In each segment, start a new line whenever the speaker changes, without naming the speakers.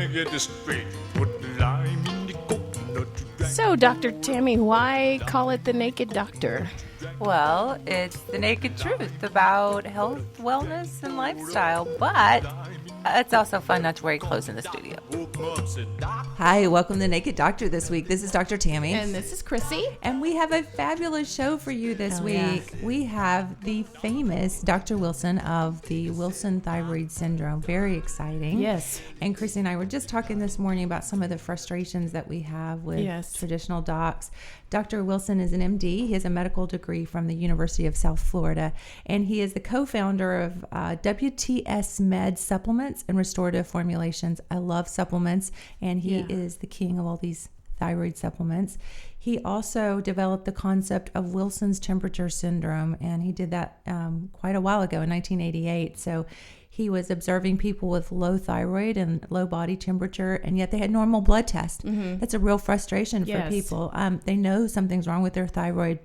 me get this straight. Put the lime in the coconut.
So, Dr. Tammy, why call it the Naked Doctor?
Well, it's the naked truth about health, wellness, and lifestyle, but it's also fun not to wear clothes in the studio.
Hi, welcome to Naked Doctor this week. This is Dr. Tammy.
And this is Cryssie.
And we have a fabulous show for you this week. Yeah. We have the famous Dr. Wilson of the Wilson thyroid syndrome. Very exciting.
Yes.
And Cryssie and I were just talking this morning about some of the frustrations that we have with traditional docs. Dr. Wilson is an MD. He has a medical degree from the University of South Florida, and he is the co-founder of WTS Med Supplements and Restorative Formulations. I love supplements, and he is the king of all these thyroid supplements. He also developed the concept of Wilson's temperature syndrome, and he did that quite a while ago in 1988. So he was observing people with low thyroid and low body temperature, and yet they had normal blood tests. Mm-hmm. That's a real frustration for people. They know something's wrong with their thyroid,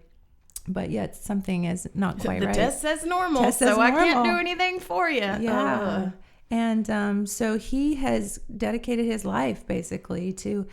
but yet something is not quite right.
The test says normal, I can't do anything for you.
Yeah. And so he has dedicated his life basically to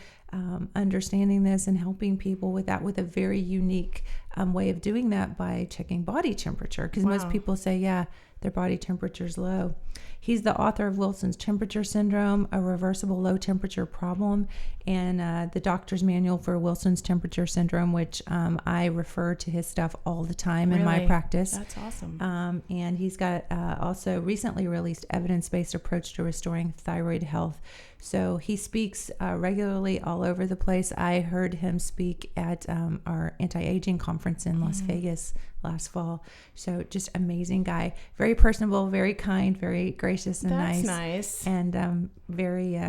understanding this and helping people with that, with a very unique way of doing that by checking body temperature. Because most people say, their body temperature is low. He's the author of Wilson's Temperature Syndrome, a reversible low temperature problem, and the doctor's manual for Wilson's Temperature Syndrome, which I refer to his stuff all the time in my practice.
That's awesome.
And he's got also recently released evidence-based approach to restoring thyroid health. So he speaks regularly all over the place. I heard him speak at our anti-aging conference in Las Vegas last fall. So just amazing guy. Very personable, very kind, very gracious and
nice. That's nice.
And very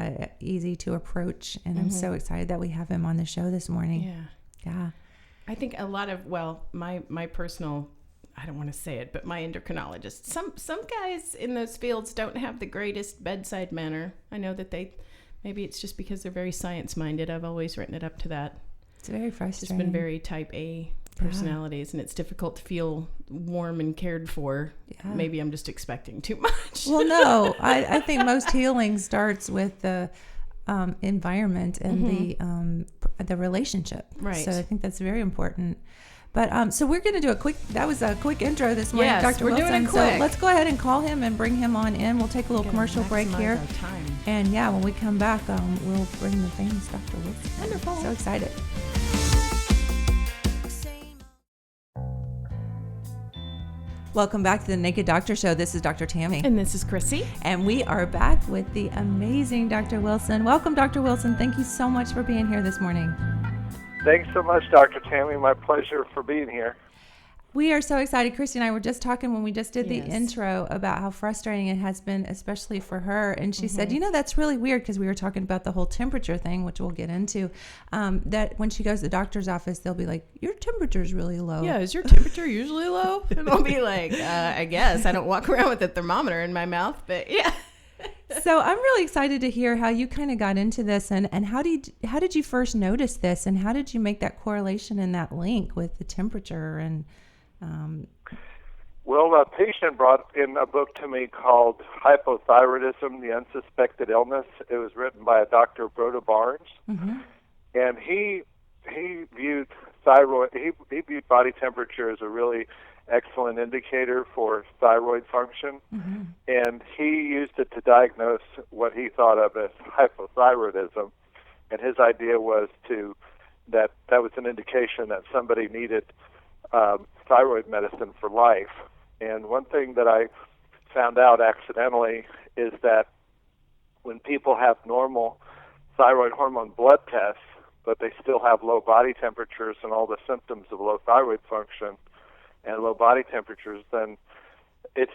easy to approach. And I'm so excited that we have him on the show this morning. Yeah.
I think a lot of, my personal, I don't want to say it, but my endocrinologist, some guys in those fields don't have the greatest bedside manner. I know that maybe it's just because they're very science-minded. I've always written it up to that.
It's very frustrating.
It's been very type A personalities, and it's difficult to feel warm and cared for. Maybe I'm just expecting too much.
Well, no, I think most healing starts with the environment and the relationship.
Right.
So I think that's very important. But so we're going to do that was a quick intro this morning, Dr. Wilson.
Doing it quick.
So let's go ahead and call him and bring him on in. We'll take a little commercial break here. And when we come back, we'll bring the famous Dr. Wilson.
Wonderful.
So excited. Welcome back to the Naked Doctor Show. This is Dr. Tammy.
And this is Cryssie.
And we are back with the amazing Dr. Wilson. Welcome, Dr. Wilson. Thank you so much for being here this morning.
Thanks so much, Dr. Tammy. My pleasure for being here.
We are so excited. Cryssie and I were just talking when we just did the intro about how frustrating it has been, especially for her. And she said, that's really weird, because we were talking about the whole temperature thing, which we'll get into, that when she goes to the doctor's office, they'll be like, your temperature is really low.
Yeah, is your temperature usually low? And I'll be like, I guess. I don't walk around with a thermometer in my mouth, but yeah.
So I'm really excited to hear how you kind of got into this, and how did you first notice this, and how did you make that correlation and that link with the temperature? And
Well, a patient brought in a book to me called Hypothyroidism, the Unsuspected Illness. It was written by a Dr. Broda Barnes, and he viewed thyroid. He viewed body temperature as a really excellent indicator for thyroid function, and he used it to diagnose what he thought of as hypothyroidism. And his idea was that was an indication that somebody needed thyroid medicine for life. And one thing that I found out accidentally is that when people have normal thyroid hormone blood tests, but they still have low body temperatures and all the symptoms of low thyroid function and low body temperatures, then it's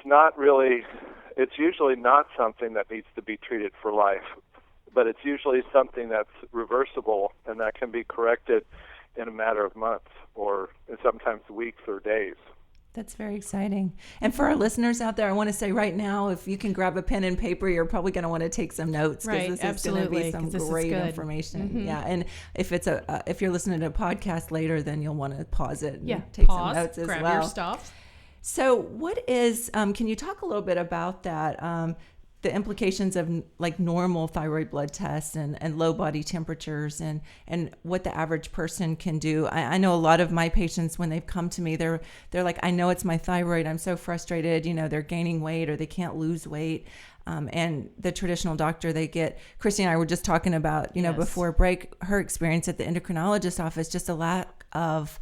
usually not something that needs to be treated for life, but it's usually something that's reversible and that can be corrected in a matter of months or sometimes weeks or days.
That's very exciting. And for our listeners out there, I want to say right now, if you can grab a pen and paper, you're probably going to want to take some notes, because this is going to be some great information. Yeah, and if you're listening to a podcast later, then you'll want to pause it and take some notes as well.
Grab your stuff.
So what is, can you talk a little bit about that? the implications of like normal thyroid blood tests and low body temperatures and what the average person can do. I know a lot of my patients, when they've come to me, they're like, I know it's my thyroid. I'm so frustrated. They're gaining weight or they can't lose weight. And the traditional doctor they get, Cryssie and I were just talking about,
yes.
before break, her experience at the endocrinologist office, just a lack of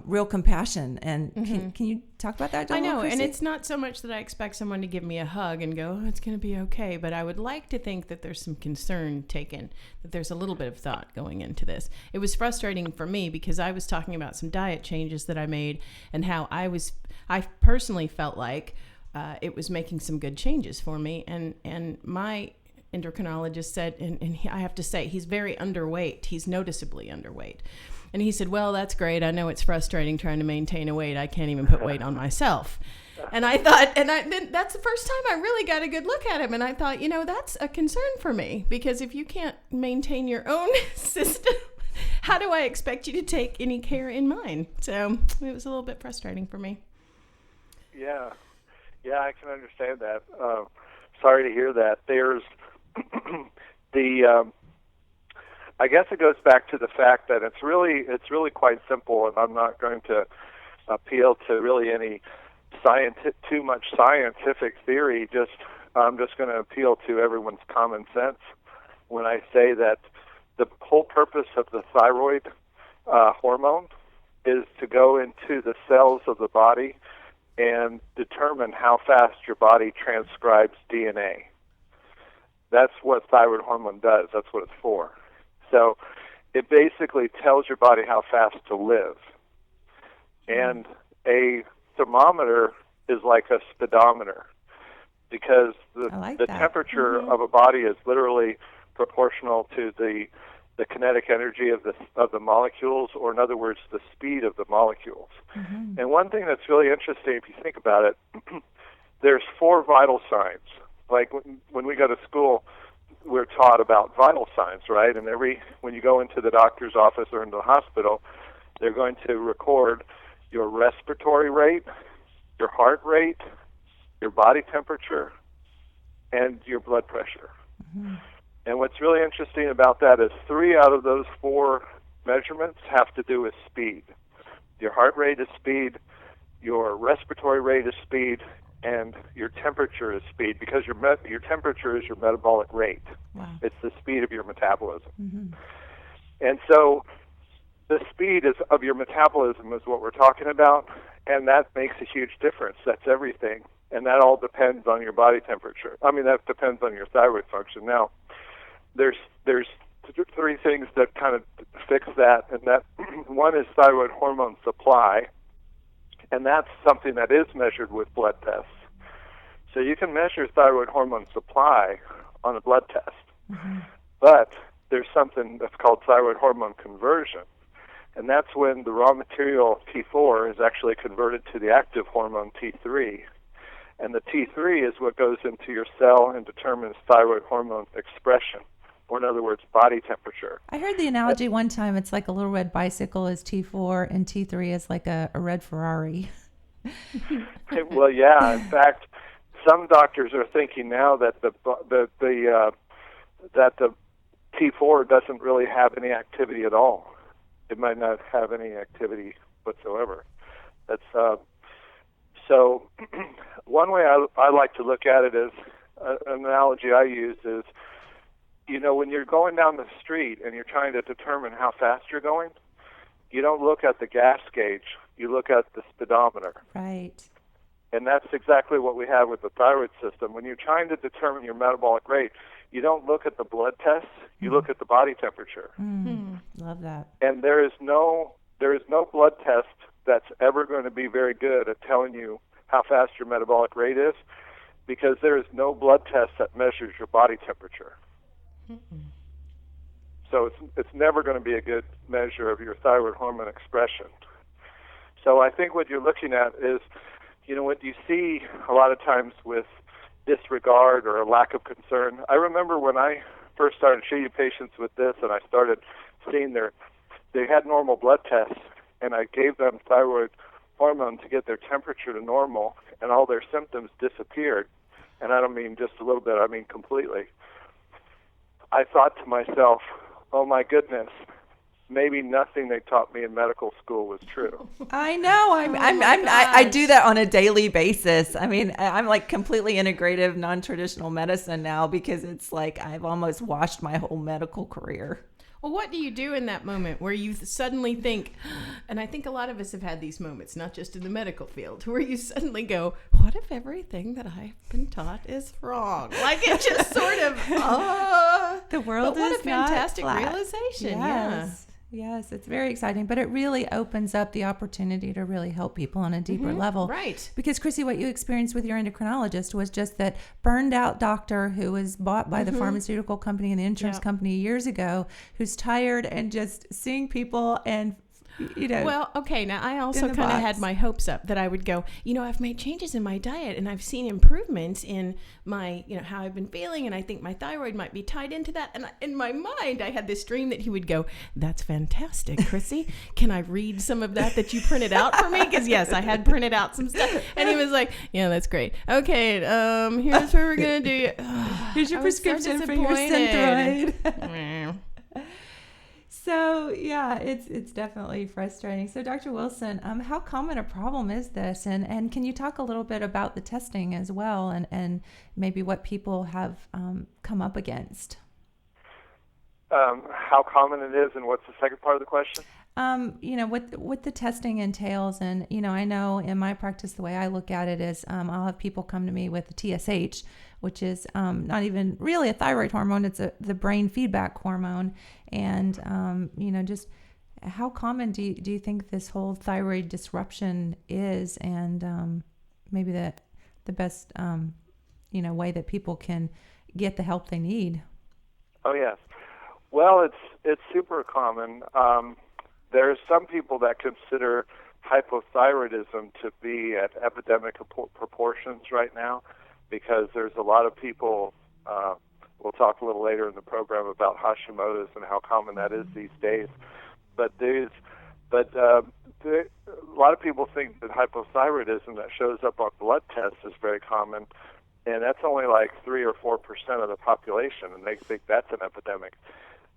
real compassion. And can you talk about that,
I know,
Cryssie?
and it's not so much that I expect someone to give me a hug and go, oh, it's going to be okay, but I would like to think that there's some concern taken, that there's a little bit of thought going into this. It was frustrating for me because I was talking about some diet changes that I made and how I personally felt like it was making some good changes for me, and my endocrinologist said, and I have to say, he's very underweight. He's noticeably underweight. And he said, well, that's great. I know it's frustrating trying to maintain a weight. I can't even put weight on myself. And I thought, then that's the first time I really got a good look at him. And I thought, that's a concern for me, because if you can't maintain your own system, how do I expect you to take any care in mine? So it was a little bit frustrating for me.
Yeah, I can understand that. Sorry to hear that. There's I guess it goes back to the fact that it's really quite simple, and I'm not going to appeal to really any too much scientific theory. I'm just going to appeal to everyone's common sense when I say that the whole purpose of the thyroid hormone is to go into the cells of the body and determine how fast your body transcribes DNA. That's what thyroid hormone does. That's what it's for. So it basically tells your body how fast to live. And a thermometer is like a speedometer, because the temperature of a body is literally proportional to the kinetic energy of the molecules, or in other words, the speed of the molecules. And one thing that's really interesting, if you think about it, there's 4 vital signs. Like when we go to school, we're taught about vital signs, right? And when you go into the doctor's office or into the hospital, they're going to record your respiratory rate, your heart rate, your body temperature, and your blood pressure. And what's really interesting about that is 3 out of those 4 measurements have to do with speed. Your heart rate is speed, your respiratory rate is speed, and your temperature is speed, because your temperature is your metabolic rate.
Wow.
It's the speed of your metabolism. And so the speed of your metabolism is what we're talking about, and that makes a huge difference. That's everything. And that all depends on your body temperature. I mean, that depends on your thyroid function. Now, there's 3 things that kind of fix that, and that one is thyroid hormone supply, and that's something that is measured with blood tests. So you can measure thyroid hormone supply on a blood test, but there's something that's called thyroid hormone conversion, and that's when the raw material T4 is actually converted to the active hormone T3, and the T3 is what goes into your cell and determines thyroid hormone expression, or in other words, body temperature.
I heard the analogy one time, it's like a little red bicycle is T4 and T3 is like a red Ferrari.
Well, yeah. In fact, some doctors are thinking now that the T4 doesn't really have any activity at all. It might not have any activity whatsoever. That's so. One way I like to look at it is an analogy I use is, when you're going down the street and you're trying to determine how fast you're going, you don't look at the gas gauge. You look at the speedometer.
Right.
And that's exactly what we have with the thyroid system. When you're trying to determine your metabolic rate, you don't look at the blood tests. You look at the body temperature.
Love that.
And there is no blood test that's ever going to be very good at telling you how fast your metabolic rate is, because there is no blood test that measures your body temperature. So it's never going to be a good measure of your thyroid hormone expression. So I think what you're looking at is, what you see a lot of times with disregard or a lack of concern. I remember when I first started treating patients with this, and I started seeing they had normal blood tests, and I gave them thyroid hormone to get their temperature to normal, and all their symptoms disappeared. and I don't mean just a little bit, I mean completely, I thought to myself, oh my goodness, maybe nothing they taught me in medical school was true.
I know. I do that on a daily basis. I mean, I'm like completely integrative, non-traditional medicine now because it's like I've almost washed my whole medical career.
Well, what do you do in that moment where you suddenly think, and I think a lot of us have had these moments, not just in the medical field, where you suddenly go, what if everything that I've been taught is wrong? Like it just sort of,
the world
but what
is
a fantastic
not flat.
realization.
Yes. Yes, it's very exciting, but it really opens up the opportunity to really help people on a deeper level.
Right.
Because, Cryssie, what you experienced with your endocrinologist was just that burned out doctor who was bought by the pharmaceutical company and the insurance company years ago, who's tired and just seeing people and, you know.
Well, okay. Now, I also kind of had my hopes up that I would go, I've made changes in my diet and I've seen improvements in my, how I've been feeling. And I think my thyroid might be tied into that. And in my mind, I had this dream that he would go, that's fantastic, Cryssie. Can I read some of that you printed out for me? Because, yes, I had printed out some stuff. And he was like, yeah, that's great. Okay, here's what we're going to do.
Here's your prescription for your Thyroid. So, yeah, it's definitely frustrating. So, Dr. Wilson, how common a problem is this? And can you talk a little bit about the testing as well and maybe what people have come up against?
How common it is and what's the second part of the question?
What the testing entails. And, I know in my practice, the way I look at it is I'll have people come to me with a TSH, which is not even really a thyroid hormone. It's the brain feedback hormone. And, just how common do you think this whole thyroid disruption is, and maybe the best, way that people can get the help they need?
Oh, yes. Well, it's super common. There's some people that consider hypothyroidism to be at epidemic proportions right now because there's a lot of people, we'll talk a little later in the program about Hashimoto's and how common that is these days. But a lot of people think that hypothyroidism that shows up on blood tests is very common, and that's only like 3 or 4% of the population, and they think that's an epidemic.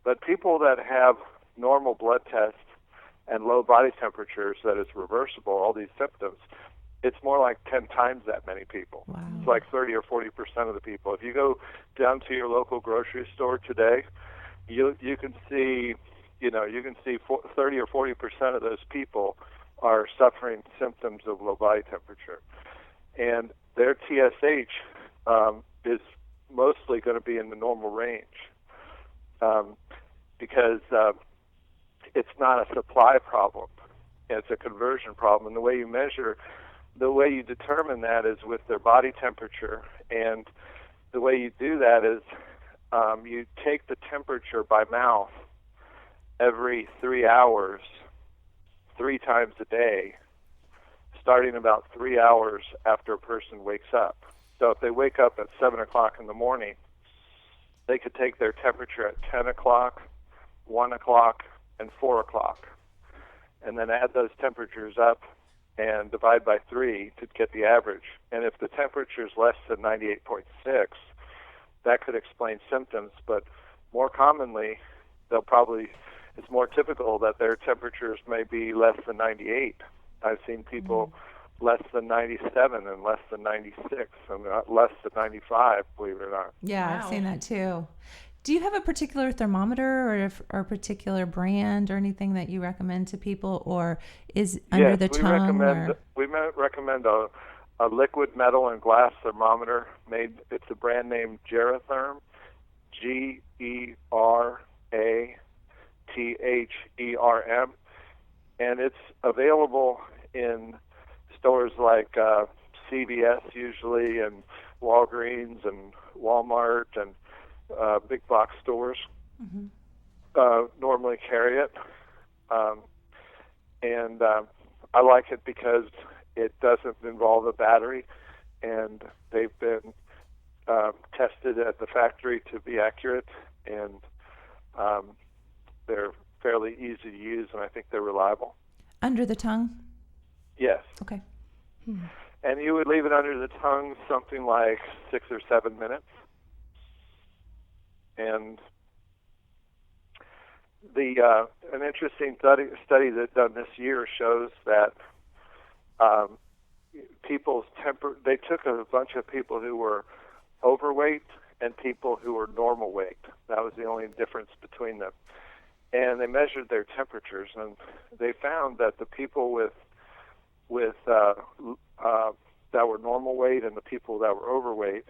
But people that have normal blood tests and low body temperatures that is reversible, all these symptoms, it's more like 10 times that many people.
Wow.
It's like 30 or 40% of the people. If you go down to your local grocery store today, you can see 30 or 40% of those people are suffering symptoms of low body temperature, and their TSH is mostly going to be in the normal range because it's not a supply problem; it's a conversion problem. And the way you determine that is with their body temperature, and the way you do that is you take the temperature by mouth every 3 hours, 3 times a day, starting about 3 hours after a person wakes up. So if they wake up at 7 o'clock in the morning, they could take their temperature at 10 o'clock, 1 o'clock, and 4 o'clock, and then add those temperatures up and divide by 3 to get the average. And if the temperature is less than 98.6, that could explain symptoms, but more commonly, it's more typical that their temperatures may be less than 98. I've seen people less than 97 and less than 96 and less than 95, believe it or not.
Yeah,
Wow.
I've seen that too. Do you have a particular thermometer or a particular brand or anything that you recommend to people, or is under the tongue?
We recommend a liquid metal and glass thermometer made. It's a brand name Geratherm, GERATHERM, and it's available in stores like CVS usually, and Walgreens and Walmart and big box stores normally carry it, and I like it because it doesn't involve a battery, and they've been tested at the factory to be accurate, and they're fairly easy to use, and I think they're reliable.
Under the tongue?
Yes.
Okay.
And you would leave it under the tongue something like 6 or 7 minutes. And an interesting study that's done this year shows that they took a bunch of people who were overweight and people who were normal weight. That was the only difference between them. And they measured their temperatures, and they found that the people that were normal weight and the people that were overweight,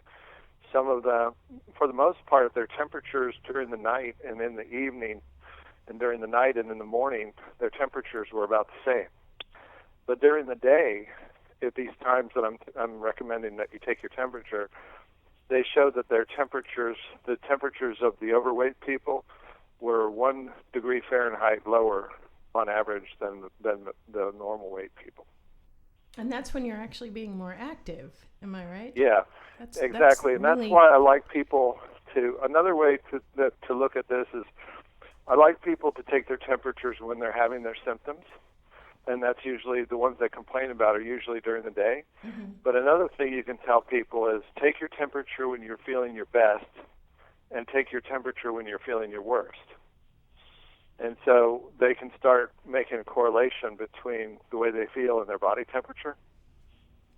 for the most part, their temperatures during the night and in the evening, and during the night and in the morning, their temperatures were about the same. But during the day, at these times that I'm recommending that you take your temperature, they showed that the temperatures of the overweight people were 1 degree Fahrenheit lower on average than the normal weight people.
And that's when you're actually being more active. Am I right?
Yeah, exactly. And that's why I like people to. Another way to look at this is, I like people to take their temperatures when they're having their symptoms, and that's usually the ones they complain about are usually during the day. Mm-hmm. But another thing you can tell people is take your temperature when you're feeling your best, and take your temperature when you're feeling your worst. And so they can start making a correlation between the way they feel and their body temperature.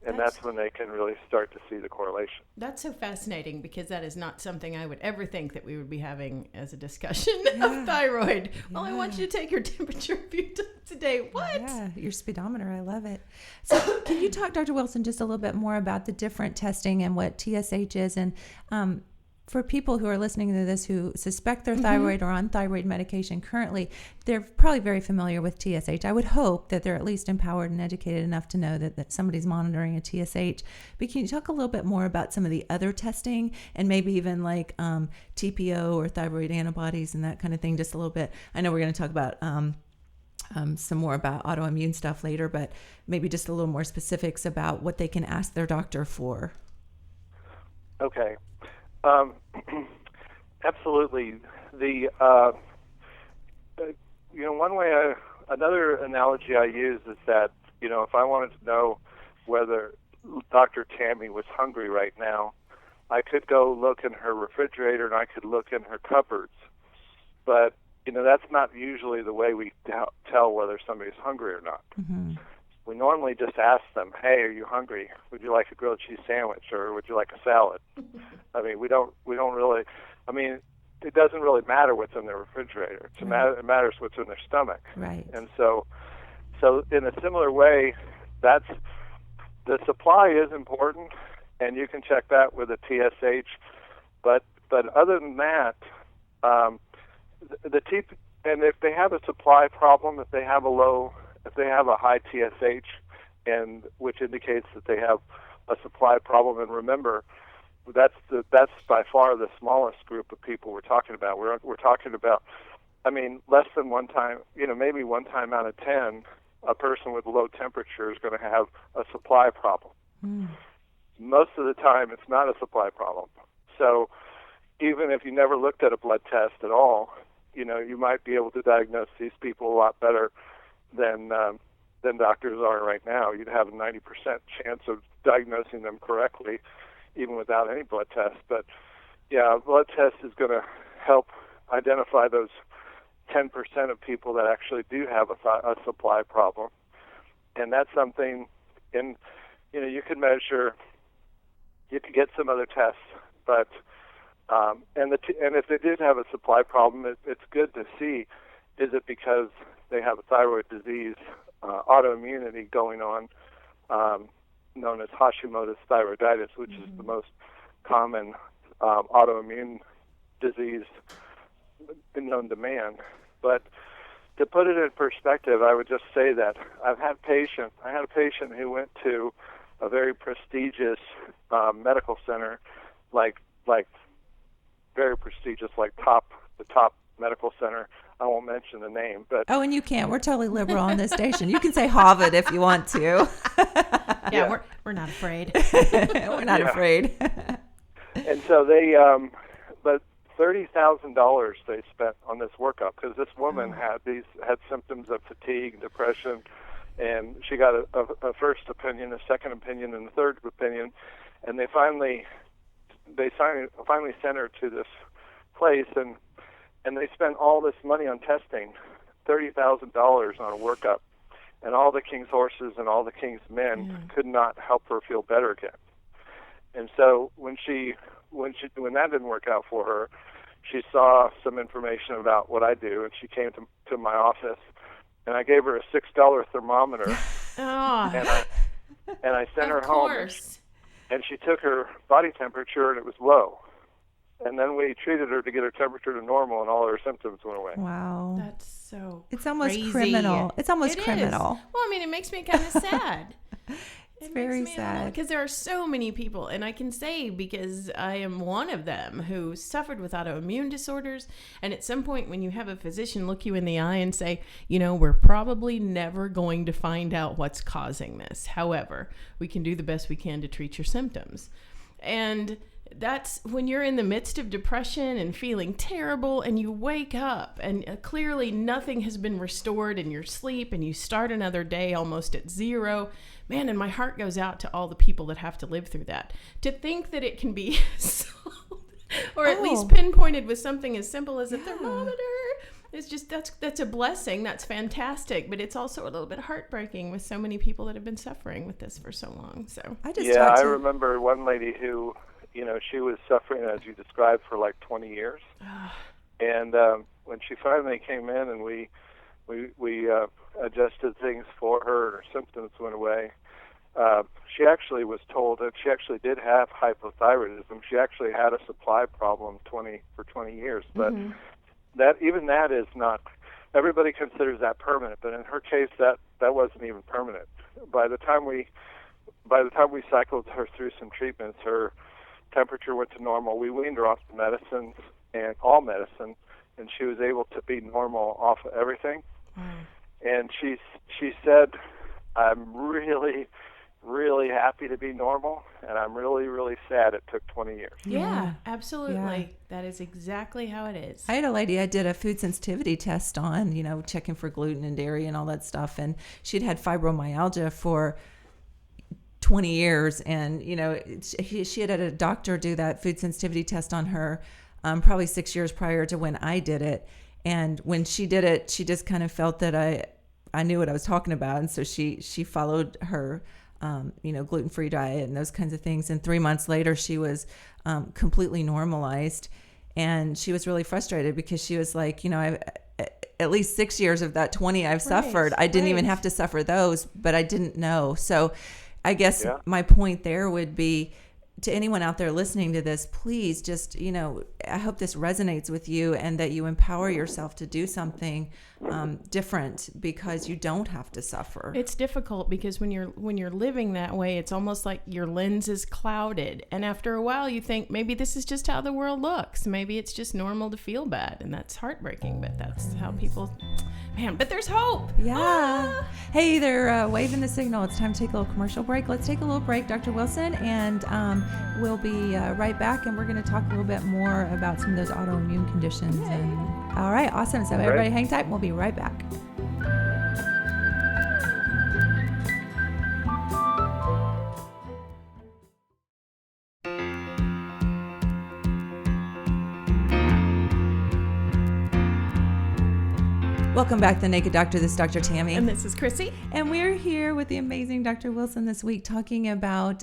And that's when they can really start to see the correlation. That's
so fascinating, because that is not something I would ever think that we would be having as a discussion of thyroid. Well, I want you to take your temperature a few times a day. What?
Yeah, your speedometer. I love it. So can you talk, Dr. Wilson, just a little bit more about the different testing and what TSH is? And for people who are listening to this who suspect their thyroid or on thyroid medication currently, they're probably very familiar with TSH. I would hope that they're at least empowered and educated enough to know that somebody's monitoring a TSH. But can you talk a little bit more about some of the other testing, and maybe even like TPO or thyroid antibodies and that kind of thing, just a little bit? I know we're going to talk about some more about autoimmune stuff later, but maybe just a little more specifics about what they can ask their doctor for.
Okay. Absolutely. Another analogy I use is that, if I wanted to know whether Dr. Tammy was hungry right now, I could go look in her refrigerator and I could look in her cupboards. But, that's not usually the way we tell whether somebody's hungry or not. Mm-hmm. We normally just ask them, hey, are you hungry? Would you like a grilled cheese sandwich, or would you like a salad? I mean, we don't really, it doesn't really matter what's in their refrigerator. It matters what's in their stomach.
Right.
And so in a similar way, the supply is important, and you can check that with a TSH. But other than that, and if they have a supply problem, if they have a high TSH, and which indicates that they have a supply problem, and remember, that's by far the smallest group of people we're talking about. We're talking about, less than one time, maybe one time out of 10, a person with low temperature is going to have a supply problem. Mm. Most of the time, it's not a supply problem. So even if you never looked at a blood test at all, you might be able to diagnose these people a lot better than doctors are right now. You'd have a 90% chance of diagnosing them correctly, even without any blood test. But yeah, a blood test is going to help identify those 10% of people that actually do have a supply problem, and that's something. And you could measure. You could get some other tests, but and if they did have a supply problem, it's good to see. Is it because they have a thyroid disease, autoimmunity going on, known as Hashimoto's thyroiditis, which is the most common autoimmune disease known to man. But to put it in perspective, I would just say that I had a patient who went to a very prestigious medical center, like very prestigious, like the top medical center. I won't mention the name, but
and you can't. We're totally liberal on this station. You can say Harvard if you want to.
Yeah, we're not afraid.
We're not afraid.
And so they, but $30,000 they spent on this workup, because this woman had symptoms of fatigue, depression, And she got a first opinion, a second opinion, and a third opinion, and they finally sent her to this place, and they spent all this money on testing, $30,000 on a workup, and all the king's horses and all the king's men could not help her feel better again. And so when that didn't work out for her, she saw some information about what I do, and she came to my office, and I gave her a $6 thermometer, and I sent her home, and she took her body temperature, and it was low. And then we treated her to get her temperature to normal, and all her symptoms went away.
Wow.
That's so
It's almost
crazy.
criminal. It's almost
It
criminal.
is. Well, I mean, it makes me kind of sad.
It's very sad.
Because there are so many people, and I can say because I am one of them who suffered with autoimmune disorders. And at some point when you have a physician look you in the eye and say, we're probably never going to find out what's causing this. However, we can do the best we can to treat your symptoms. And that's when you're in the midst of depression and feeling terrible, and you wake up and clearly nothing has been restored in your sleep, and you start another day almost at zero. Man, and my heart goes out to all the people that have to live through that. To think that it can be solved, or at least pinpointed with something as simple as a thermometer, is just that's a blessing. That's fantastic, but it's also a little bit heartbreaking with so many people that have been suffering with this for so long. So
I remember one lady who, she was suffering, as you described, for like 20 years. And when she finally came in and we adjusted things for her, her symptoms went away. She actually was told that she actually did have hypothyroidism. She actually had a supply problem for 20 years. But that is not, everybody considers that permanent. But in her case, that wasn't even permanent. By the time we cycled her through some treatments, her temperature went to normal. We weaned her off the medicines and all medicine, and she was able to be normal off of everything. And she said, I'm really, really happy to be normal, and I'm really, really sad it took 20 years.
Yeah, absolutely. Yeah. That is exactly how it is.
I had a lady I did a food sensitivity test on, checking for gluten and dairy and all that stuff, and she'd had fibromyalgia for 20 years, and she had a doctor do that food sensitivity test on her probably 6 years prior to when I did it. And when she did it, she just kind of felt that I knew what I was talking about, and so she followed her gluten-free diet and those kinds of things. And 3 months later, she was completely normalized, and she was really frustrated because she was like, I've at least 6 years of that 20 I've suffered. I didn't even have to suffer those, but I didn't know. So I guess my point there would be, to anyone out there listening to this, please just, I hope this resonates with you, and that you empower yourself to do something different, because you don't have to suffer.
It's difficult because when you're living that way, it's almost like your lens is clouded, and after a while you think maybe this is just how the world looks. Maybe it's just normal to feel bad, and that's heartbreaking, but that's how people. Man, but there's hope.
Yeah. Hey, they're waving the signal. It's time to take a little commercial break. Let's take a little break, Dr. Wilson, and we'll be right back, and we're going to talk a little bit more about some of those autoimmune conditions. All right, awesome. So everybody hang tight, and we'll be right back. Welcome back to The Naked Doctor. This is Dr. Tammy.
And this is Cryssie.
And we're here with the amazing Dr. Wilson this week talking about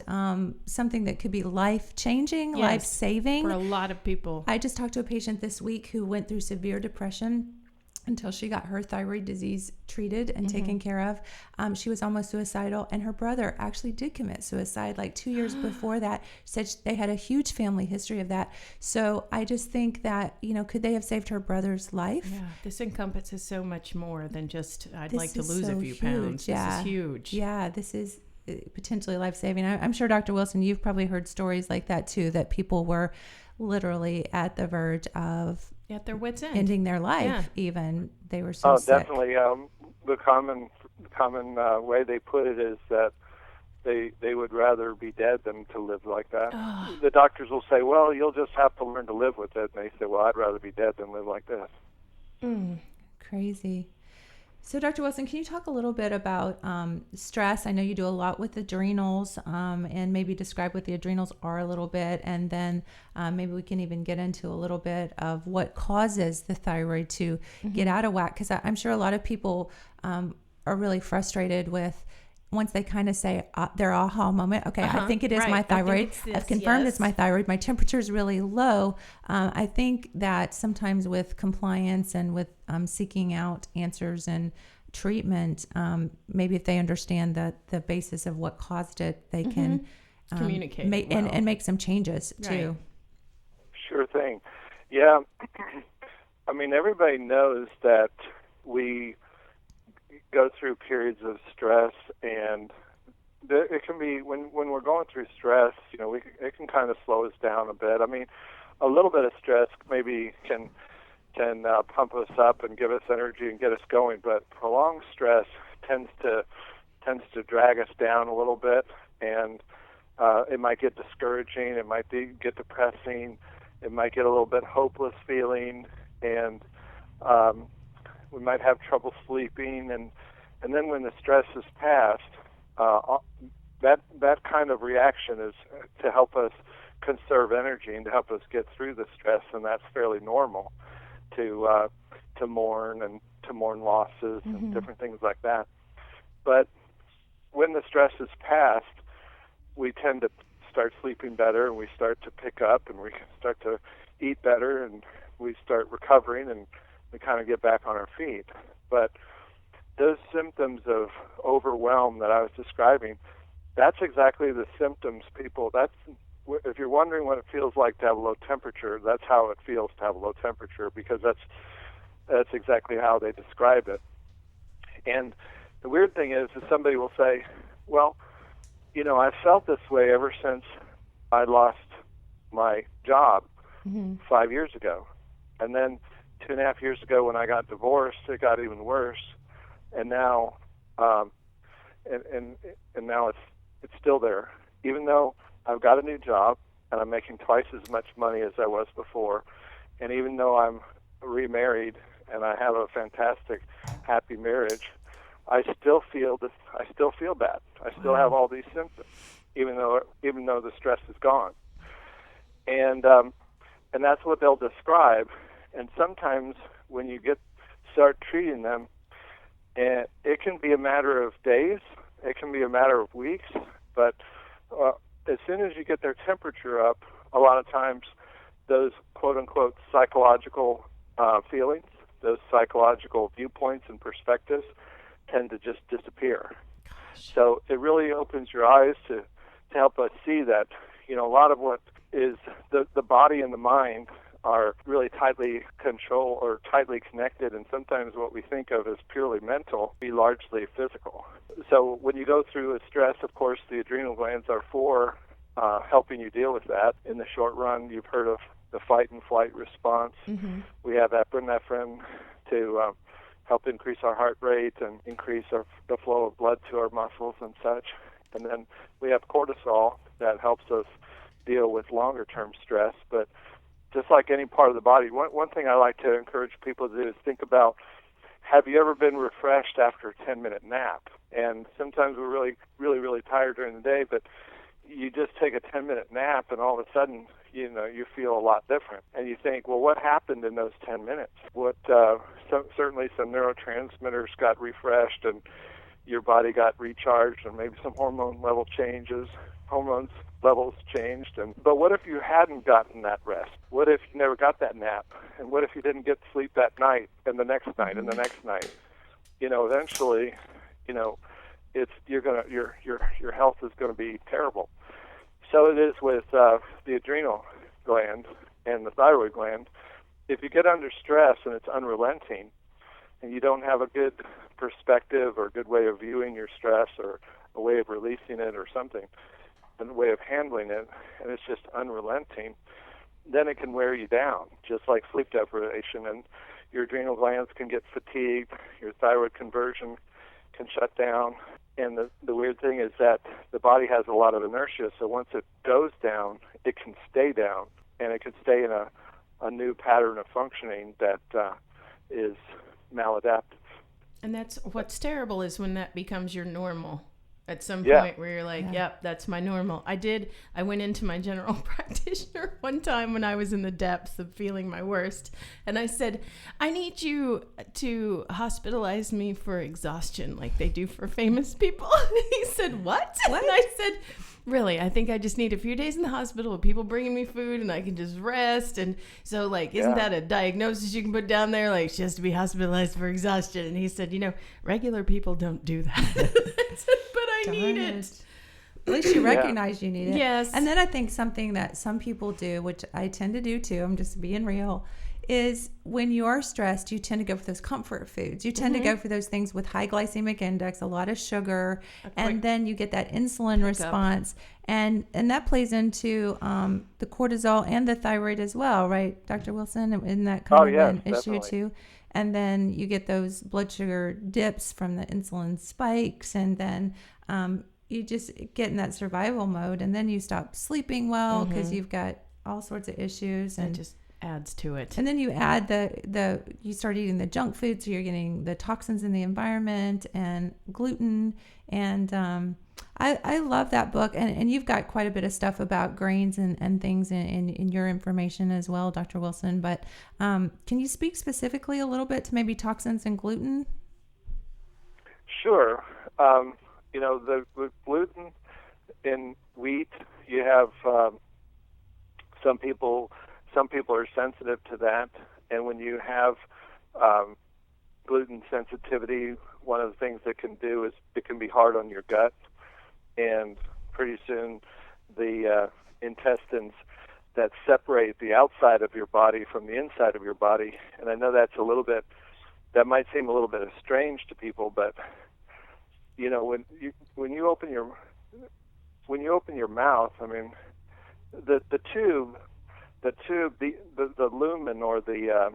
something that could be life-changing, life-saving.
For a lot of people.
I just talked to a patient this week who went through severe depression until she got her thyroid disease treated and taken care of. She was almost suicidal, and her brother actually did commit suicide like 2 years before that. Said they had a huge family history of that. So I just think that, could they have saved her brother's life?
Yeah, this encompasses so much more than just, I'd like to lose a few pounds.
Yeah.
This is huge.
Yeah, this is potentially life-saving. I'm sure, Dr. Wilson, you've probably heard stories like that too, that people were literally at the verge of
at their wits' end,
ending their life. Even they were so sick.
Definitely. The common way they put it is that they would rather be dead than to live like that. The doctors will say, well, you'll just have to learn to live with it. And they say, well, I'd rather be dead than live like this.
Crazy. So, Dr. Wilson, can you talk a little bit about stress? I know you do a lot with adrenals, and maybe describe what the adrenals are a little bit, and then maybe we can even get into a little bit of what causes the thyroid to get out of whack, because I'm sure a lot of people are really frustrated with, once they kind of say their aha moment, okay, I think it is my thyroid. I've confirmed it's my thyroid. My temperature is really low. I think that sometimes with compliance and with seeking out answers and treatment, maybe if they understand the basis of what caused it, they can
communicate
and make some changes too.
Sure thing. Yeah. I mean, everybody knows that we go through periods of stress, and it can be when we're going through stress, it can kind of slow us down a bit. I mean, a little bit of stress maybe can pump us up and give us energy and get us going, but prolonged stress tends to drag us down a little bit, and it might get discouraging, it might get depressing, it might get a little bit hopeless feeling, and we might have trouble sleeping, and then when the stress is passed, that kind of reaction is to help us conserve energy and to help us get through the stress, and that's fairly normal to mourn losses and different things like that. But when the stress is passed, we tend to start sleeping better, and we start to pick up, and we start to eat better, and we start recovering, and we kind of get back on our feet. But those symptoms of overwhelm that I was describing, that's exactly the symptoms if you're wondering what it feels like to have a low temperature, that's how it feels to have a low temperature, because that's exactly how they describe it. And the weird thing is somebody will say, well, I felt this way ever since I lost my job 5 years ago. And then 2.5 years ago when I got divorced, it got even worse. And now, and now it's still there. Even though I've got a new job and I'm making twice as much money as I was before, and even though I'm remarried and I have a fantastic, happy marriage, I still feel bad. I still have all these symptoms, even though the stress is gone. And that's what they'll describe. And sometimes when you start treating them, it can be a matter of days, it can be a matter of weeks, but as soon as you get their temperature up, a lot of times those quote-unquote psychological feelings, those psychological viewpoints and perspectives tend to just disappear. So it really opens your eyes to help us see that, a lot of what is the body and the mind are really tightly controlled or tightly connected, and sometimes what we think of as purely mental be largely physical. So when you go through a stress, of course, the adrenal glands are for helping you deal with that. In the short run, you've heard of the fight and flight response. We have epinephrine to help increase our heart rate and increase the flow of blood to our muscles and such. And then we have cortisol that helps us deal with longer-term stress. But just like any part of the body, one thing I like to encourage people to do is think about, have you ever been refreshed after a 10-minute nap? And sometimes we're really, really, really tired during the day, but you just take a 10-minute nap and all of a sudden, you feel a lot different. And you think, well, what happened in those 10 minutes? Certainly some neurotransmitters got refreshed and your body got recharged, and maybe some hormone levels changed. But what if you hadn't gotten that rest? What if you never got that nap? And what if you didn't get sleep that night and the next night and the next night? Eventually, your health is going to be terrible. So it is with the adrenal gland and the thyroid gland. If you get under stress and it's unrelenting, and you don't have a good perspective or a good way of viewing your stress or a way of releasing it or something, a way of handling it, and it's just unrelenting, then it can wear you down, just like sleep deprivation, and your adrenal glands can get fatigued, your thyroid conversion can shut down, and the weird thing is that the body has a lot of inertia, so once it goes down, it can stay down, and it can stay in a new pattern of functioning that is maladaptive.
And that's what's terrible is when that becomes your normal. At some point where you're like, yep, that's my normal. I went into my general practitioner one time when I was in the depths of feeling my worst. And I said, I need you to hospitalize me for exhaustion like they do for famous people. He said, what? And I said, really, I think I just need a few days in the hospital with people bringing me food and I can just rest. And so, like, isn't that a diagnosis you can put down there? Like, she has to be hospitalized for exhaustion. And he said, regular people don't do that. I said, but I need it.
At least you recognize you need it.
Yes.
And then I think something that some people do, which I tend to do too, I'm just being real, is when you are stressed, you tend to go for those comfort foods. You tend to go for those things with high glycemic index, a lot of sugar, and then you get that insulin response. And that plays into the cortisol and the thyroid as well, right, Dr. Wilson? Isn't that kind of an issue too? And then you get those blood sugar dips from the insulin spikes, and then you just get in that survival mode, and then you stop sleeping well because you've got all sorts of issues, and
just adds to it.
And then you add you start eating the junk food, so you're getting the toxins in the environment and gluten. And I love that book, and you've got quite a bit of stuff about grains and things in your information as well, Dr. Wilson. But can you speak specifically a little bit to maybe toxins and gluten?
Sure. The gluten in wheat, you have some people are sensitive to that, and when you have gluten sensitivity, one of the things it can do is it can be hard on your gut, and pretty soon the intestines that separate the outside of your body from the inside of your body, and I know that might seem a little bit strange to people, but when you open your mouth, I mean, the tube, the lumen, or the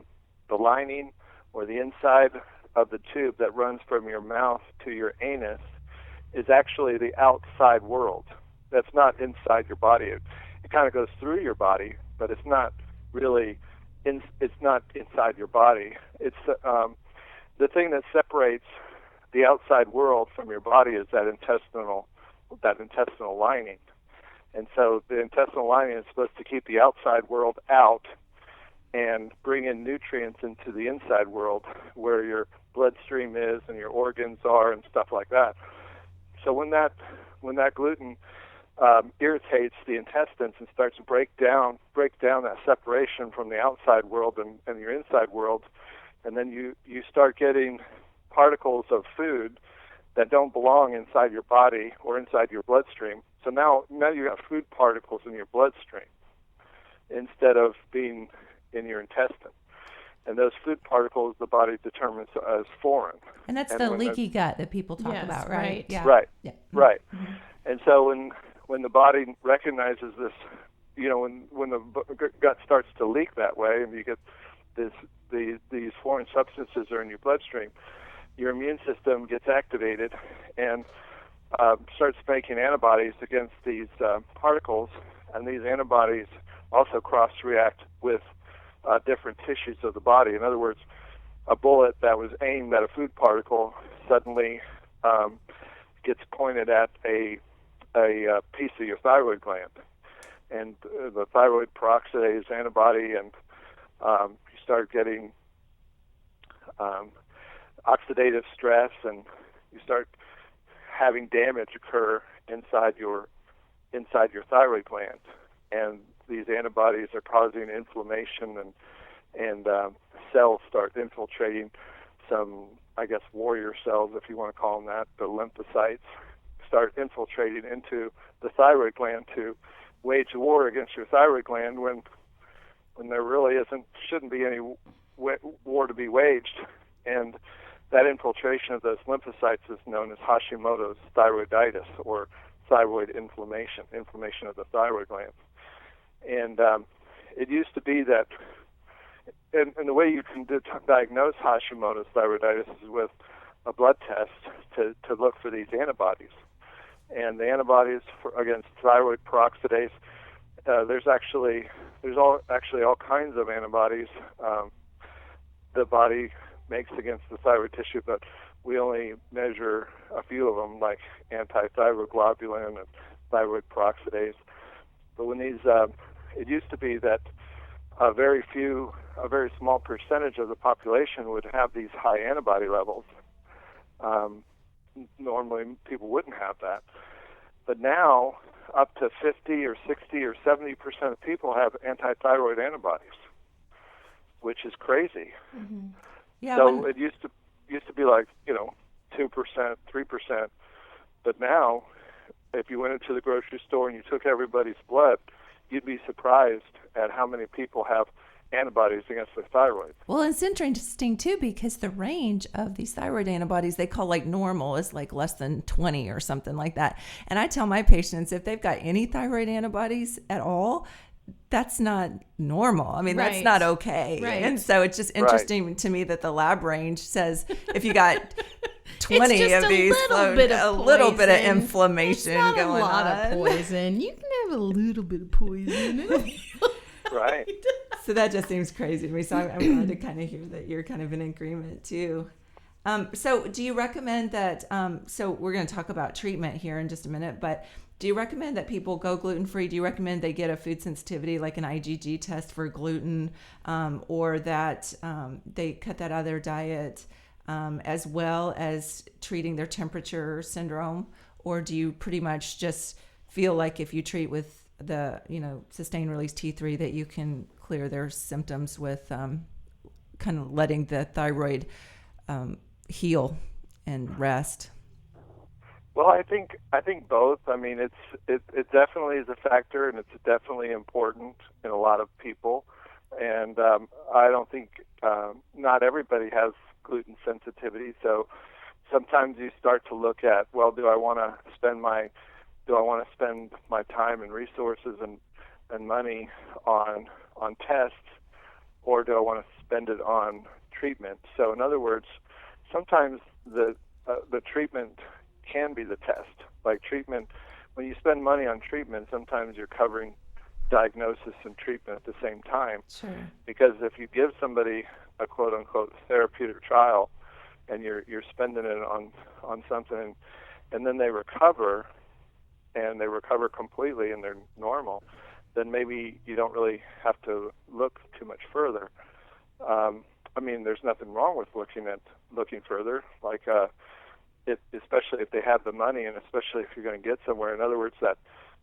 lining, or the inside of the tube that runs from your mouth to your anus is actually the outside world. That's not inside your body. It kind of goes through your body, but it's not really it's not inside your body. It's the thing that separates the outside world from your body is that intestinal lining. And so the intestinal lining is supposed to keep the outside world out and bring in nutrients into the inside world where your bloodstream is and your organs are and stuff like that. So when that gluten irritates the intestines and starts to break down that separation from the outside world and your inside world, and then you start getting particles of food that don't belong inside your body or inside your bloodstream. So now you have food particles in your bloodstream instead of being in your intestine. And those food particles the body determines as foreign.
And that's the leaky gut that people talk about, right?
Yeah.
Right.
Yeah.
Right. Mm-hmm. And so when the body recognizes this, when the gut starts to leak that way, and you get these foreign substances are in your bloodstream, your immune system gets activated and starts making antibodies against these particles, and these antibodies also cross-react with different tissues of the body. In other words, a bullet that was aimed at a food particle suddenly gets pointed at a piece of your thyroid gland, and the thyroid peroxidase antibody, and you start getting oxidative stress, and you start having damage occur inside your thyroid gland, and these antibodies are causing inflammation, and cells start infiltrating some, I guess, warrior cells, if you want to call them that, the lymphocytes, start infiltrating into the thyroid gland to wage war against your thyroid gland when there really shouldn't be any war to be waged. And that infiltration of those lymphocytes is known as Hashimoto's thyroiditis, or thyroid inflammation of the thyroid glands. And it used to be that, and the way you can diagnose Hashimoto's thyroiditis is with a blood test to look for these antibodies. And the antibodies against thyroid peroxidase, there's all kinds of antibodies the body makes against the thyroid tissue, but we only measure a few of them, like anti-thyroid globulin and thyroid peroxidase. But when these, it used to be that a very small percentage of the population would have these high antibody levels. Normally, people wouldn't have that. But now, up to 50 or 60 or 70% of people have anti-thyroid antibodies, which is crazy.
Mm-hmm. Yeah,
so it used to be like 2%, 3%, but now, if you went into the grocery store and you took everybody's blood, you'd be surprised at how many people have antibodies against their thyroid.
Well, it's interesting too, because the range of these thyroid antibodies they call like normal is like less than 20 or something like that. And I tell my patients if they've got any thyroid antibodies at all, that's not normal. I mean, that's not okay.
Right.
And so it's just interesting to me that the lab range says if you got 20 of these, a little bit of inflammation
it's not
going on.
A lot of poison. You can have a little bit of poison.
Right.
So that just seems crazy to me. So I'm glad to kind of hear that you're kind of in agreement too. So do you recommend that, so we're going to talk about treatment here in just a minute, but do you recommend that people go gluten-free? Do you recommend they get a food sensitivity like an IgG test for gluten, or that they cut that out of their diet, as well as treating their temperature syndrome? Or do you pretty much just feel like if you treat with the sustained release T3 that you can clear their symptoms with kind of letting the thyroid heal and rest?
Well, I think both. I mean, it definitely is a factor, and it's definitely important in a lot of people. And I don't think not everybody has gluten sensitivity. So sometimes you start to look at, well, do I want to spend my time and resources and money on tests, or do I want to spend it on treatment? So in other words, sometimes the treatment can be the test. Like treatment, when you spend money on treatment, sometimes you're covering diagnosis and treatment at the same time.
Sure.
Because if you give somebody a quote unquote therapeutic trial and you're spending it on something and then they recover and they recover completely and they're normal, then maybe you don't really have to look too much further. I mean, there's nothing wrong with looking further, like especially if they have the money, and especially if you're going to get somewhere. In other words, that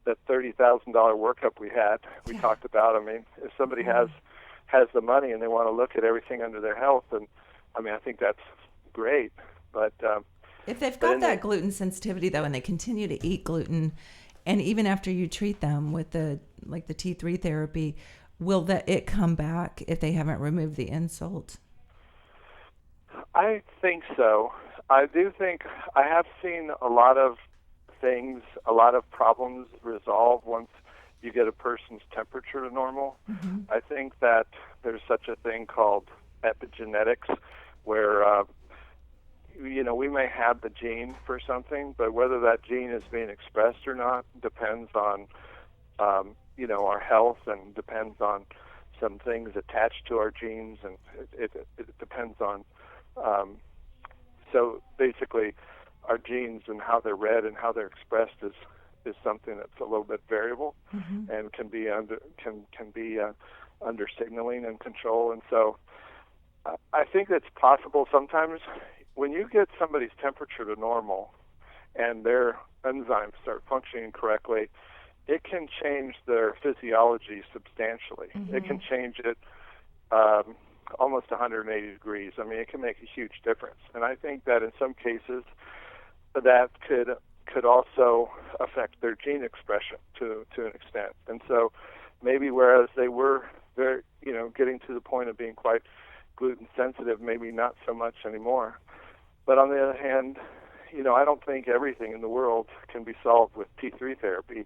$30,000 workup we talked about. I mean, if somebody has the money and they want to look at everything under their health, and I mean, I think that's great. But
if they've got that gluten sensitivity though, and they continue to eat gluten, and even after you treat them with the T3 therapy, will it come back if they haven't removed the insult?
I think so. I do think I have seen a lot of problems resolve once you get a person's temperature to normal. Mm-hmm. I think that there's such a thing called epigenetics where, we may have the gene for something, but whether that gene is being expressed or not depends on, our health, and depends on some things attached to our genes, and it depends on, so basically our genes and how they're read and how they're expressed is something that's a little bit variable, mm-hmm. and can be under signaling and control. And so I think it's possible sometimes when you get somebody's temperature to normal and their enzymes start functioning correctly, it can change their physiology substantially. Mm-hmm. It can change it almost 180 degrees. I mean, it can make a huge difference. And I think that in some cases that could also affect their gene expression to an extent. And so maybe whereas they were very, getting to the point of being quite gluten sensitive, maybe not so much anymore. But on the other hand, I don't think everything in the world can be solved with T3 therapy,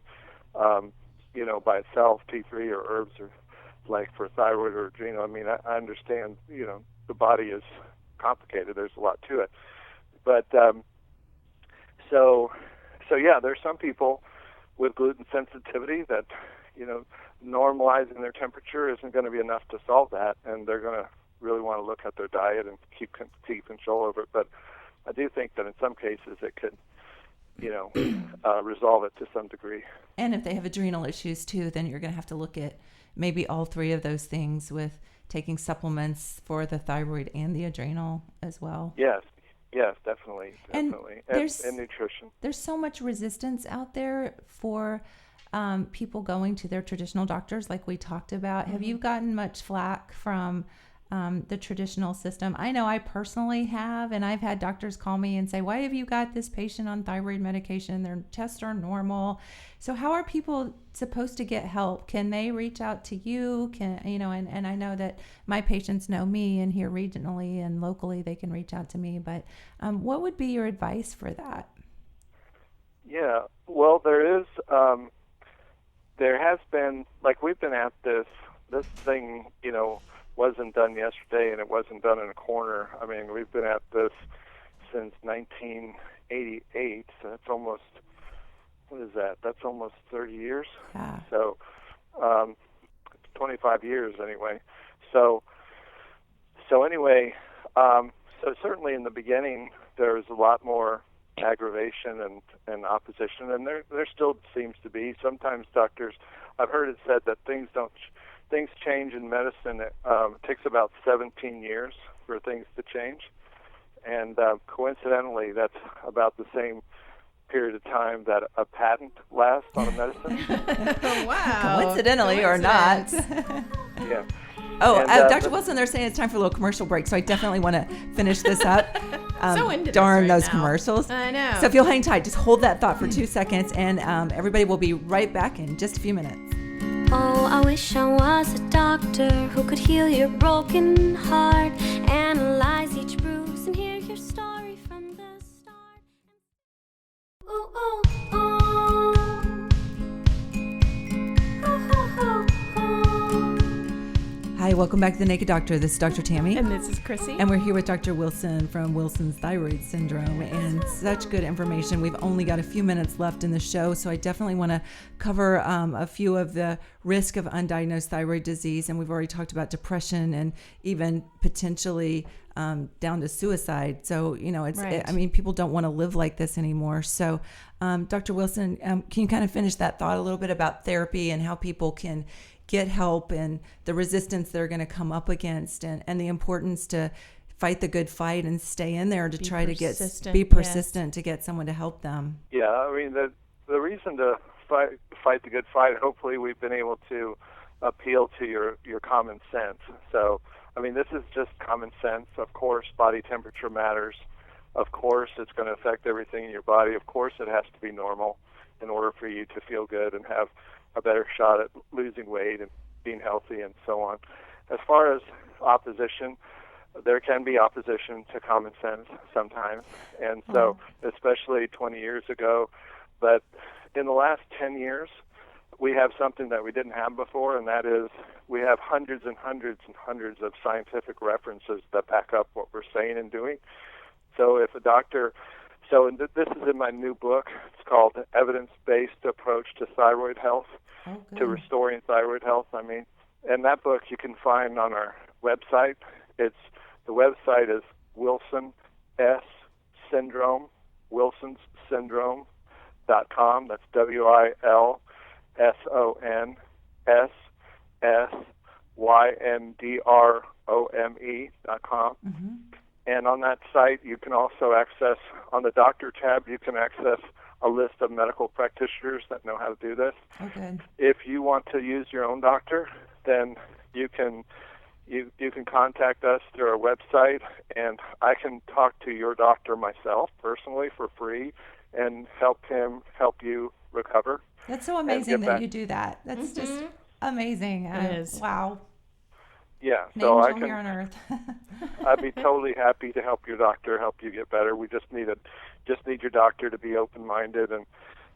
by itself, T3 or herbs, or like for thyroid or adrenal. I mean, I understand, the body is complicated. There's a lot to it. But so yeah, there's some people with gluten sensitivity that, normalizing their temperature isn't going to be enough to solve that, and they're going to really want to look at their diet and keep control over it. But I do think that in some cases it could, resolve it to some degree.
And if they have adrenal issues too, then you're going to have to look at maybe all three of those things with taking supplements for the thyroid and the adrenal as well.
Yes, definitely. And nutrition.
There's so much resistance out there for people going to their traditional doctors, like we talked about. Mm-hmm. Have you gotten much flack from the traditional system? I know I personally have, and I've had doctors call me and say, why have you got this patient on thyroid medication? Their tests are normal. So how are people supposed to get help? Can they reach out to you? And I know that my patients know me, and here regionally and locally they can reach out to me, but what would be your advice for that?
Yeah, well, there has been, like, we've been at this thing, wasn't done yesterday, and it wasn't done in a corner. I mean, we've been at this since 1988, so that's almost, what is that? That's almost 30 years.
Yeah.
So, 25 years anyway. So certainly in the beginning, there was a lot more aggravation and opposition, and there still seems to be. Sometimes doctors, I've heard it said that things change in medicine. It takes about 17 years for things to change, and coincidentally, that's about the same period of time that a patent lasts on a medicine.
Wow.
Coincidentally or not.
Yeah.
Oh, Dr. Wilson, they're saying it's time for a little commercial break, so I definitely want to finish this up.
So into
darn
this right
those
now.
commercials.
I know.
So if you'll hang tight, just hold that thought for 2 seconds, and everybody will be right back in just a few minutes.
Oh, I wish I was a doctor who could heal your broken heart, analyze each bruise and hear your story from the start. Ooh, ooh, ooh. Ooh, ooh, ooh.
Hi, welcome back to The Naked Doctor. This is Dr. Tammy.
And this is Cryssie.
And we're here with Dr. Wilson from Wilson's Thyroid Syndrome, and such good information. We've only got a few minutes left in the show, so I definitely want to cover a few of the risk of undiagnosed thyroid disease. And we've already talked about depression and even potentially down to suicide. So, right. People don't want to live like this anymore. So, Dr. Wilson, can you kind of finish that thought a little bit about therapy and how people can get help and the resistance they're going to come up against, and the importance to fight the good fight and stay in there to try to be persistent, yes, to get someone to help them?
Yeah, I mean, the reason to fight the good fight, hopefully we've been able to appeal to your common sense. So, I mean, this is just common sense. Of course, body temperature matters. Of course, it's going to affect everything in your body. Of course, it has to be normal in order for you to feel good and have a better shot at losing weight and being healthy and so on. As far as opposition, there can be opposition to common sense sometimes, and so especially 20 years ago. But in the last 10 years, we have something that we didn't have before, and that is we have hundreds and hundreds and hundreds of scientific references that back up what we're saying and doing. So if a doctor... So this is in my new book. It's called Evidence-Based Approach to Thyroid Health, to Restoring Thyroid Health, And that book you can find on our website. The website is Wilson S Syndrome, wilsonssyndrome.com. That's WILSONSSYNDROME.com. Mm-hmm. And on that site, you can also access, on the doctor tab, you can access a list of medical practitioners that know how to do this.
Okay.
If you want to use your own doctor, then you can contact us through our website, and I can talk to your doctor myself personally for free and help you recover.
That's so amazing that you do that. That's just amazing.
It is.
Wow.
Yeah,
An
so
angel here on earth.
I'd be totally happy to help your doctor, help you get better. We just need your doctor to be open-minded and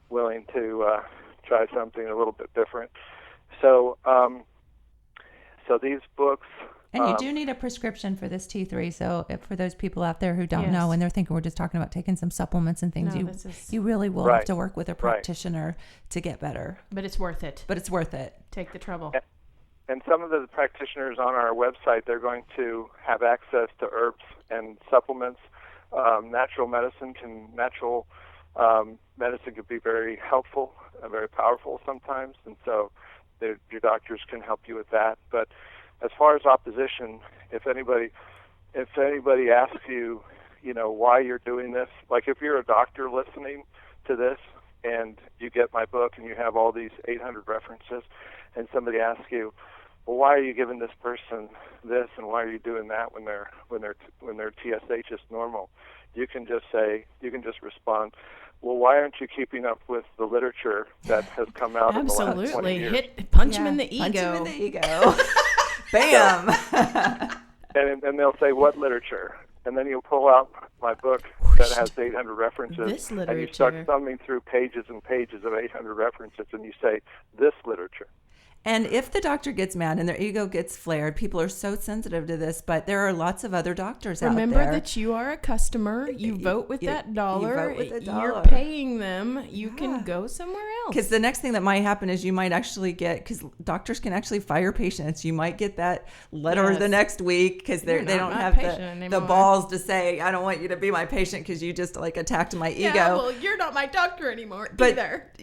willing to try something a little bit different. So, these books.
And you do need a prescription for this T3. So for those people out there who don't know and they're thinking we're just talking about taking some supplements and things, you really will have to work with a practitioner to get better.
But it's worth it.
Take
the trouble.
And some of the practitioners on our website, they're going to have access to herbs and supplements natural medicine can be very helpful and very powerful sometimes, and so your doctors can help you with that. But as far as opposition, if anybody asks you, why you're doing this, like if you're a doctor listening to this and you get my book and you have all these 800 references, and somebody asks you, well, why are you giving this person this and why are you doing that when their TSH is normal? You can just respond, well, why aren't you keeping up with the literature that has come out in the last 20 years?
Punch him in the ego.
Punch him in the ego. Bam.
and they'll say, what literature? And then you'll pull out my book that has 800 references.
This literature.
And you start thumbing through pages and pages of 800 references, and you say, this literature.
And if the doctor gets mad and their ego gets flared, people are so sensitive to this, but there are lots of other doctors out there.
Remember that you are a customer. You vote with that dollar.
You vote with the dollar.
You're paying them. You can go somewhere else.
Because the next thing that might happen is you might actually get, because doctors can actually fire patients. You might get that letter the next week because they don't have the balls to say, I don't want you to be my patient because you just attacked my ego.
Yeah, well, you're not my doctor anymore either.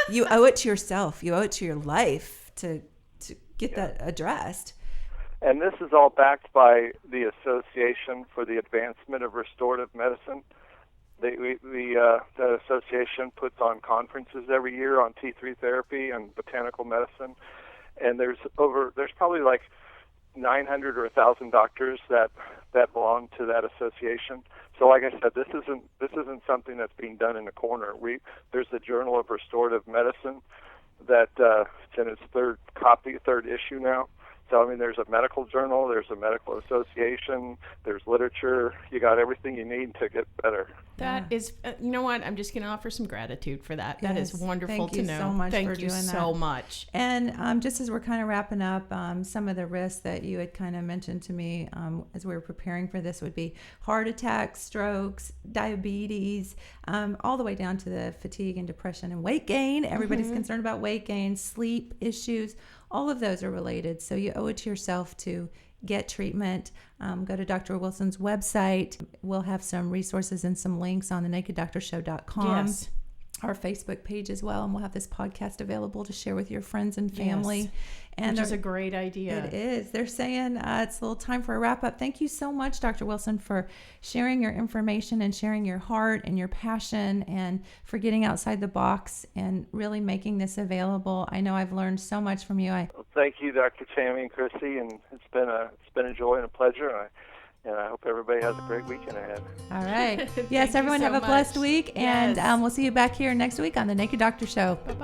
You owe it to yourself. You owe it to your life to get that addressed.
And this is all backed by the Association for the Advancement of Restorative Medicine. The association puts on conferences every year on T3 therapy and botanical medicine, and there's probably like 900 or 1,000 doctors that belong to that association. So, like I said, this isn't something that's being done in a corner. There's the Journal of Restorative Medicine that it's in its third issue now. So, there's a medical journal, there's a medical association, there's literature. You got everything you need to get better.
That is, you know what? I'm just going to offer some gratitude for that. That is wonderful to know.
Thank you so much for doing that.
Thank you so much.
And just as we're kind of wrapping up, some of the risks that you had kind of mentioned to me as we were preparing for this would be heart attacks, strokes, diabetes, all the way down to the fatigue and depression and weight gain. Everybody's concerned about weight gain, sleep issues. All of those are related. So you owe it to yourself to get treatment. Go to Dr. Wilson's website. We'll have some resources and some links on thenakeddoctorshow.com.
Yes.
Our Facebook page as well, and we'll have this podcast available to share with your friends and family.
Yes.
And
which is a great idea.
It is. They're saying it's a little time for a wrap up. Thank you so much, Dr. Wilson, for sharing your information and sharing your heart and your passion and for getting outside the box and really making this available. I know I've learned so much from you.
Thank you, Dr. Tammy and Cryssie, and it's been a joy and a pleasure. And I hope everybody has a great weekend ahead.
All right. Yes, everyone have a blessed week. And we'll see you back here next week on The Naked Doctor Show.
Bye-bye.